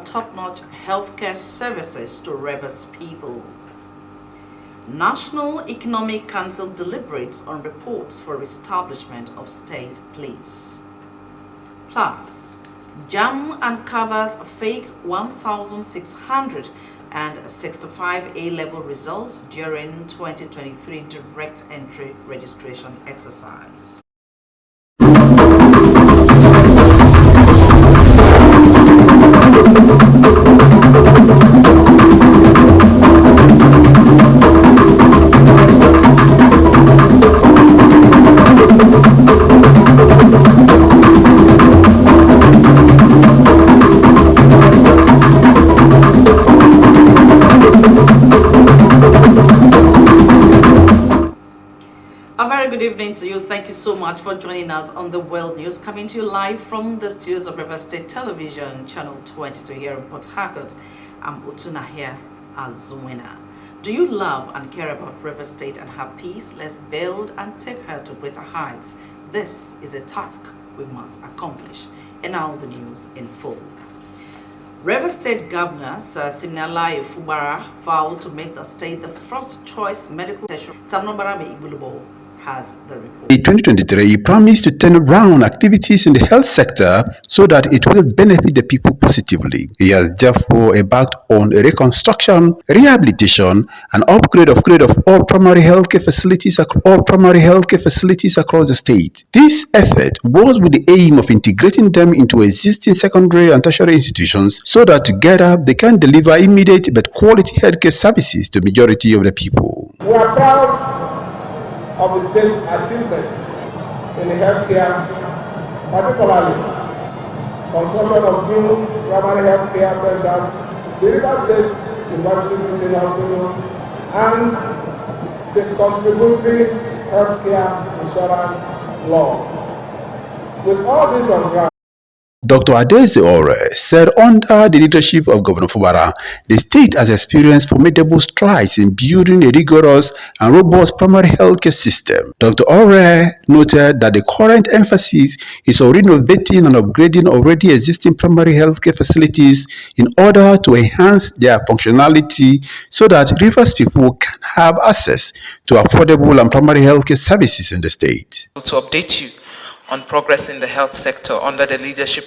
top-notch healthcare services to Rivers people. National Economic Council deliberates on reports for establishment of state police. Plus, JAM uncovers fake 1,665 A-level results during 2023 direct entry registration exercise. Good evening to you. Thank you so much for joining us on the World News, coming to you live from the studios of River State Television, Channel 22 here in Port Harcourt. I'm Utuna here as winner. Do you love and care about River State and her peace? Let's build and take her to greater heights. This is a task we must accomplish. And now the news in full. River State Governor Sir Siminalayi Fubara vowed to make the state the first choice medical station. Tamnobarabe Ibulubo has the report. In 2023, he promised to turn around activities in the health sector so that it will benefit the people positively. He has therefore embarked on a reconstruction, rehabilitation, and upgrade of all primary healthcare facilities across the state. This effort was with the aim of integrating them into existing secondary and tertiary institutions so that together they can deliver immediate but quality healthcare services to the majority of the people. We are proud of the state's achievements in the healthcare, particularly construction of new primary healthcare centers, the River State University Teaching Hospital, and the contributory healthcare insurance law. With all this on ground, Dr. Adeze Ore said under the leadership of Governor Fubara, the state has experienced formidable strides in building a rigorous and robust primary healthcare system. Dr. Ore noted that the current emphasis is on renovating and upgrading already existing primary healthcare facilities in order to enhance their functionality so that Rivers people can have access to affordable and primary healthcare services in the state. To update you on progress in the health sector under the leadership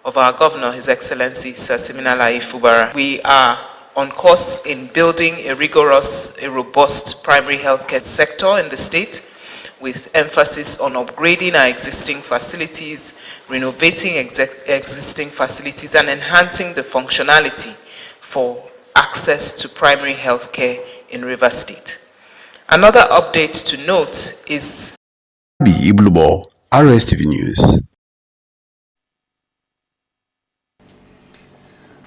of our Governor, His Excellency Sir Siminalayi Fubara. We are on course in building a robust primary healthcare sector in the state with emphasis on upgrading our existing facilities, renovating existing facilities, and enhancing the functionality for access to primary healthcare in River State. Another update to note is Rstv News.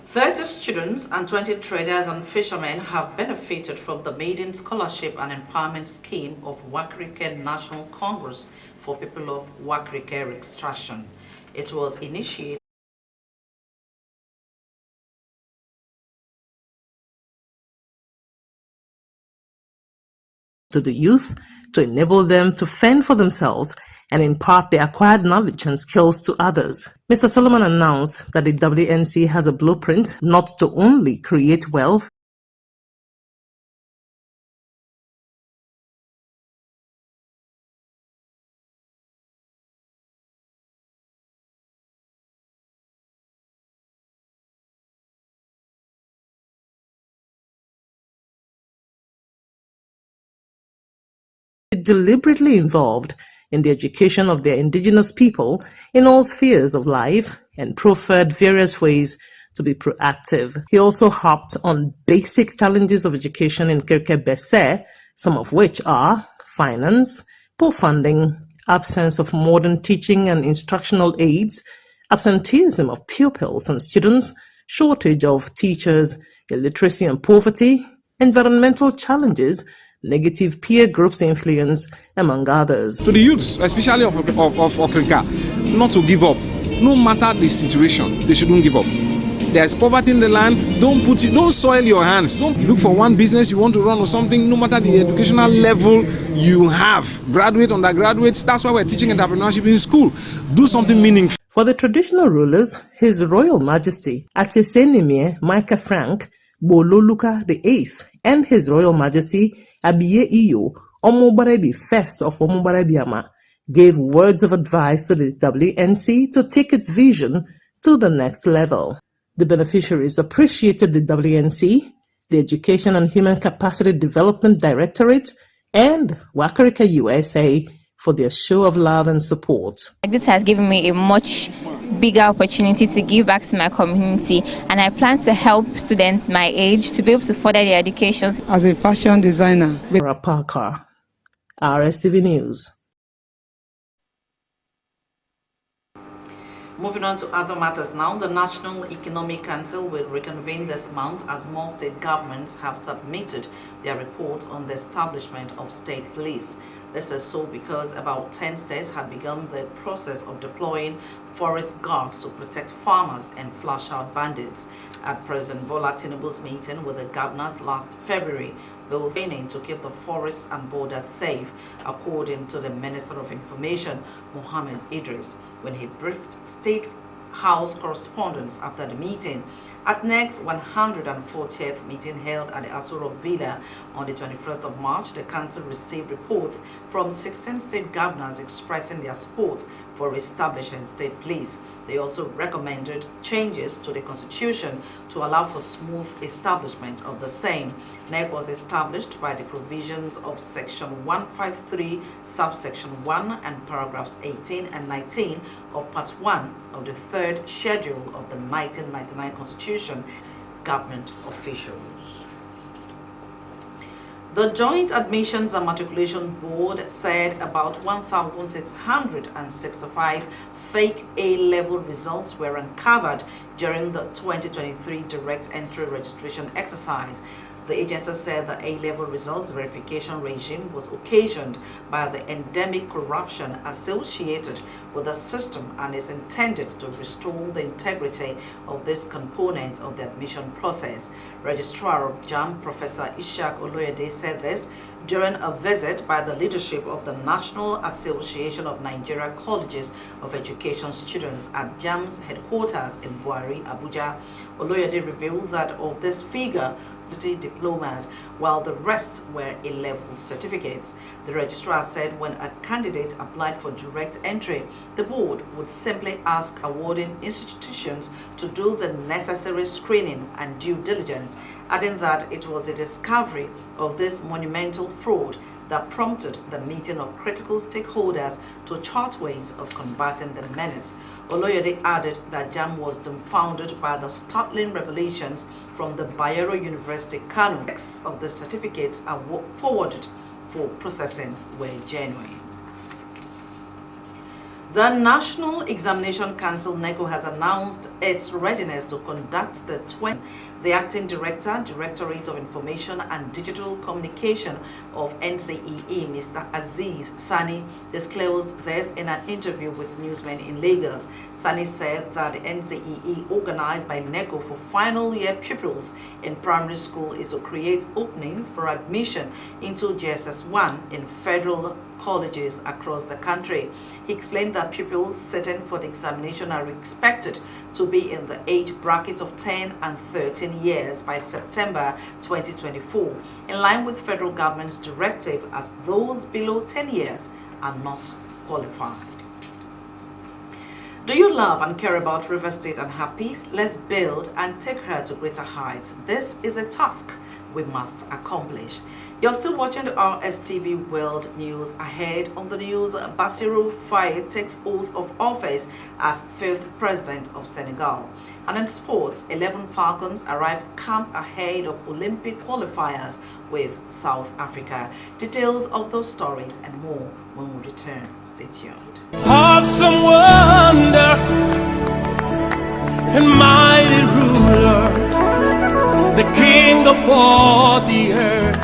30 students and 20 traders and fishermen have benefited from the Maiden Scholarship and Empowerment Scheme of Wakrike National Congress for People of Wakrike Extraction. It was initiated to the youth to enable them to fend for themselves and impart their acquired knowledge and skills to others. Mr. Solomon announced that the WNC has a blueprint not to only create wealth, deliberately involved in the education of their indigenous people in all spheres of life and proffered various ways to be proactive. He also harped on basic challenges of education in Kirke Bese, some of which are finance, poor funding, absence of modern teaching and instructional aids, absenteeism of pupils and students, shortage of teachers, illiteracy and poverty, environmental challenges, negative peer groups influence, among others. To the youths, especially of Okrika, not to give up. No matter the situation, they shouldn't give up. There's poverty in the land. Don't soil your hands. Don't look for one business you want to run or something. No matter the educational level you have, graduate, undergraduates. That's why we're teaching entrepreneurship in school. Do something meaningful. For the traditional rulers, His Royal Majesty Achesenimie Micah Frank Bololuka VIII and His Royal Majesty Abiye Iyo Omobarebi I of Omobarabiama gave words of advice to the WNC to take its vision to the next level. The beneficiaries appreciated the WNC, the Education and Human Capacity Development Directorate, and Wakarika USA for their show of love and support. This has given me a much bigger opportunity to give back to my community, and I plan to help students my age to be able to further their education. As a fashion designer. Parker, Rstv News. Moving on to other matters now, the National Economic Council will reconvene this month as more state governments have submitted their reports on the establishment of state police. This is so because about 10 states had begun the process of deploying forest guards to protect farmers and flush out bandits. At President Bola Tinubu's meeting with the governors last February, they were aiming to keep the forests and borders safe, according to the Minister of Information, Mohammed Idris, when he briefed State House correspondents after the meeting. At next 140th meeting held at the Asuro Villa on the 21st of March, the Council received reports from 16 state governors expressing their support for establishing state police. They also recommended changes to the Constitution to allow for smooth establishment of the same. NEC was established by the provisions of Section 153, subsection 1 and paragraphs 18 and 19 of Part 1 of the 3rd Schedule of the 1999 Constitution. Government officials. The Joint Admissions and Matriculation Board said about 1,665 fake A-level results were uncovered during the 2023 direct entry registration exercise. The agency said the A-level results verification regime was occasioned by the endemic corruption associated with the system and is intended to restore the integrity of this component of the admission process. Registrar of JAMB, Professor Ishak Oloyede, said this during a visit by the leadership of the National Association of Nigeria Colleges of Education students at JAMB's headquarters in Buhari, Abuja. Oloyede revealed that of this figure, 50 diplomas, while the rest were A-level certificates. The registrar said when a candidate applied for direct entry, the board would simply ask awarding institutions to do the necessary screening and due diligence, adding that it was a discovery of this monumental fraud that prompted the meeting of critical stakeholders to chart ways of combating the menace. Oloyede added that JAMB was dumbfounded by the startling revelations from the Bayero University Kano. Of the certificates are forwarded for processing were genuine. The National Examination Council, NECO, has announced its readiness to conduct the 20th. The Acting Director, Directorate of Information and Digital Communication of NCEE, Mr. Aziz Sani, disclosed this in an interview with newsmen in Lagos. Sani said that the NCEE, organized by NECO for final year pupils in primary school, is to create openings for admission into JSS1 in federal colleges across the country. He explained that pupils sitting for the examination are expected to be in the age bracket of 10 and 13 years by September 2024, in line with federal government's directive, as those below 10 years are not qualified. Do you love and care about River State and her peace? Let's build and take her to greater heights. This is a task we must accomplish. You're still watching the Rstv World News. Ahead on the news, Bassirou Faye takes oath of office as 5th President of Senegal. And in sports, 11 Falcons arrive camp ahead of Olympic qualifiers with South Africa. Details of those stories and more when we return. Stay tuned. Awesome wonder and mighty ruler, the King of all the earth.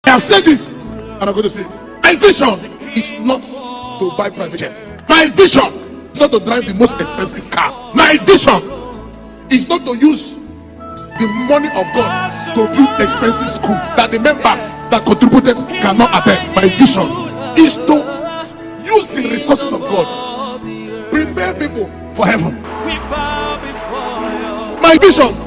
I have said this, and I'm going to say it. My vision is not to buy private jets. My vision is not to drive the most expensive car. My vision is not to use the money of God to build expensive school that the members that contributed cannot attend. My vision is to use the resources of God for heaven. We bow before you. My vision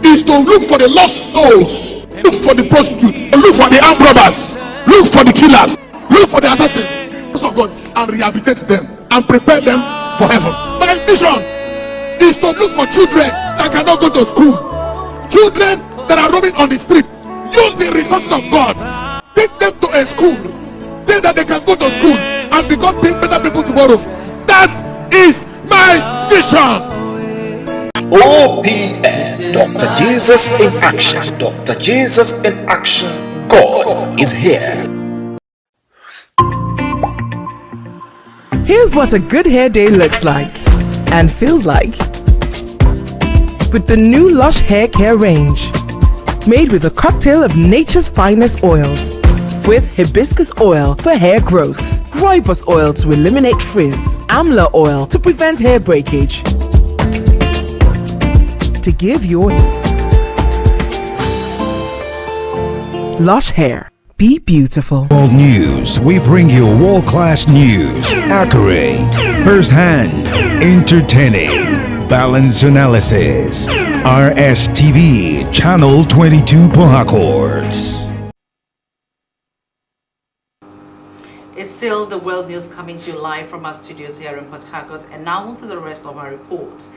is to look for the lost souls, look for the prostitutes, look for the armed robbers, look for the killers, look for the assassins of God, and rehabilitate them and prepare them for heaven. My vision is to look for children that cannot go to school, children that are roaming on the street. Use the resources of God, take them to a school, then that they can go to school and become better people tomorrow. That is my vision. OPS, Dr. Jesus in Action. Dr. Jesus in Action. God is here. Here's what a good hair day looks like and feels like with the new Lush Hair Care range, made with a cocktail of nature's finest oils, with hibiscus oil for hair growth, rooibos oil to eliminate frizz, amla oil to prevent hair breakage, to give your lush hair. Be beautiful. World News. We bring you world-class news, accurate, first-hand, entertaining, balanced analysis. Rstv, Channel 22 Port Harcourt. It's still the world news coming to you live from our studios here in Port Harcourt, and now to the rest of our reports.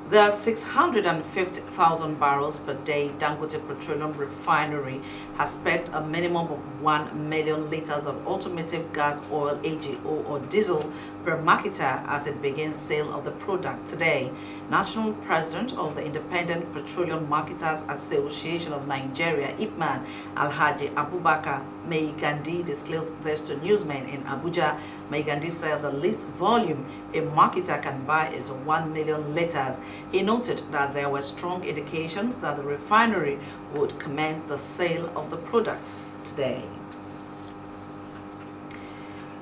There are 650,000 barrels per day. Dangote Petroleum Refinery has pegged a minimum of 1 million liters of automotive gas oil, AGO, or diesel per marketer as it begins sale of the product today. National President of the Independent Petroleum Marketers Association of Nigeria, IPMAN, Alhaji Abubakar Maigandi, disclosed this to newsmen in Abuja. Maigandi said the least volume a marketer can buy is 1 million liters. He noted that there were strong indications that the refinery would commence the sale of the product today.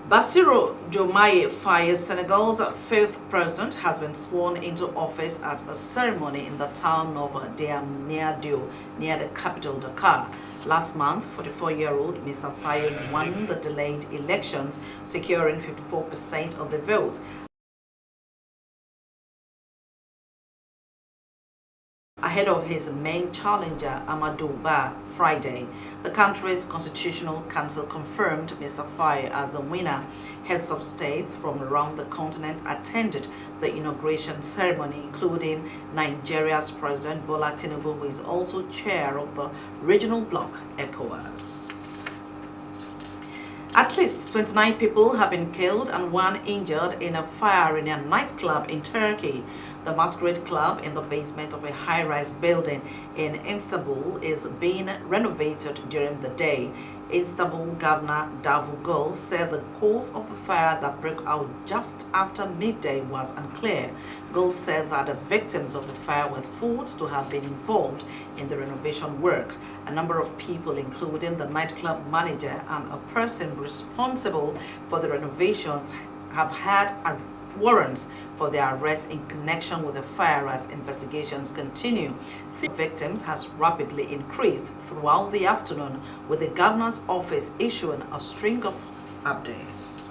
Bassirou Diomaye Faye, Senegal's fifth president, has been sworn into office at a ceremony in the town of Diamniadio, near the capital Dakar. Last month, 44-year-old Mr. Faye won the delayed elections, securing 54% of the vote. Ahead of his main challenger, Amadou Ba, Friday. The country's Constitutional Council confirmed Mr. Faye as a winner. Heads of states from around the continent attended the inauguration ceremony, including Nigeria's President Bola Tinubu, who is also chair of the regional bloc ECOWAS. At least 29 people have been killed and 1 injured in a fire in a nightclub in Turkey. The Masquerade Club in the basement of a high-rise building in Istanbul is being renovated during the day. Istanbul Governor Davutoglu said the cause of the fire that broke out just after midday was unclear. Gul said that the victims of the fire were thought to have been involved in the renovation work. A number of people, including the nightclub manager and a person responsible for the renovations, have had warrants for their arrest in connection with the fire as investigations continue. The victims has rapidly increased throughout the afternoon, with the governor's office issuing a string of updates.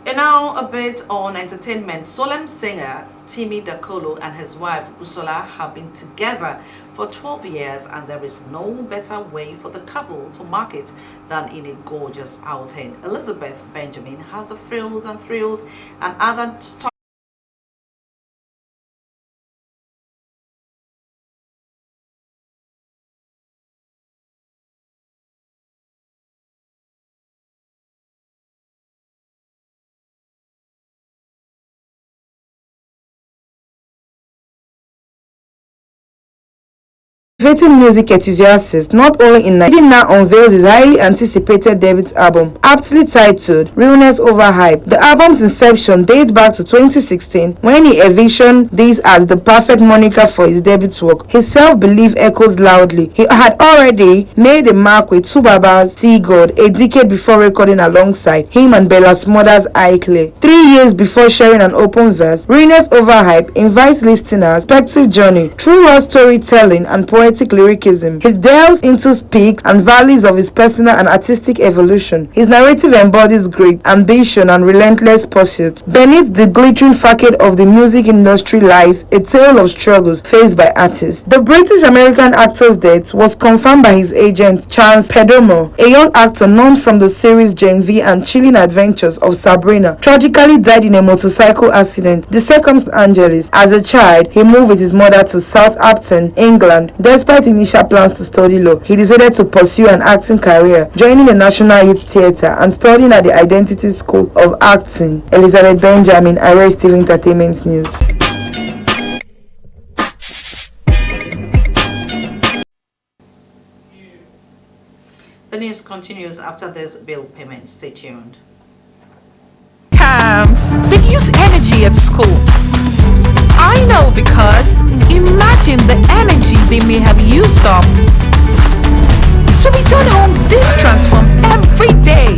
And now a bit on entertainment. Solemn singer Timi Dakolo and his wife Busola have been together for 12 years, and there is no better way for the couple to mark it than in a gorgeous outing. Elizabeth Benjamin has the frills and thrills and other stories. Motivating music enthusiasts not only in Nigeria now unveils his highly anticipated debut album, aptly titled Realness Over Hype. The album's inception dates back to 2016 when he envisioned this as the perfect moniker for his debut work. His self-belief echoes loudly. He had already made a mark with Tubaba's See God a decade before recording alongside him and Bella Smulders' Iclay. 3 years before sharing an open verse, Realness Over Hype invites listeners' perspective journey through raw storytelling and poetry poetic lyricism. He delves into peaks and valleys of his personal and artistic evolution. His narrative embodies great ambition and relentless pursuit. Beneath the glittering facade of the music industry lies a tale of struggles faced by artists. The British-American actor's death was confirmed by his agent, Charles Perdomo, a young actor known from the series Gen V and Chilling Adventures of Sabrina. Tragically died in a motorcycle accident. The circumstances: as a child, he moved with his mother to Southampton, England. Despite initial plans to study law, he decided to pursue an acting career, joining the National Youth Theatre and studying at the Identity School of Acting. Elizabeth Benjamin, Rstv Entertainment News. The news continues after this bill payment. Stay tuned. Camps, they use energy at school. I know, because imagine the energy they may have used up to return home this transform every day.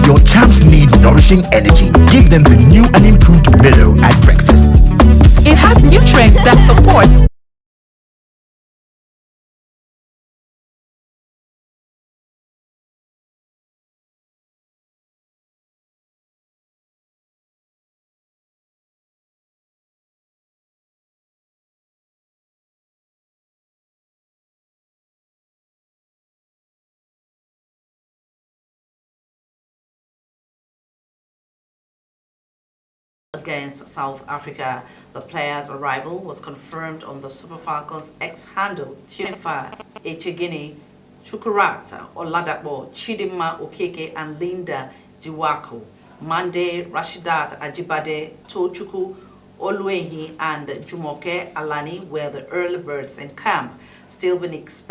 Your champs need nourishing energy. Give them the new and improved Milo at breakfast. It has nutrients that support against South Africa. The player's arrival was confirmed on the Super Falcons X handle. Tunifa Echegini, Chukwurata Oladapo, Chidinma Okeke and Linda Jiwako. Monday, Rashidat Ajibade, Tochukwu Oluehi and Jumoke Alani were the early birds in camp, still being expected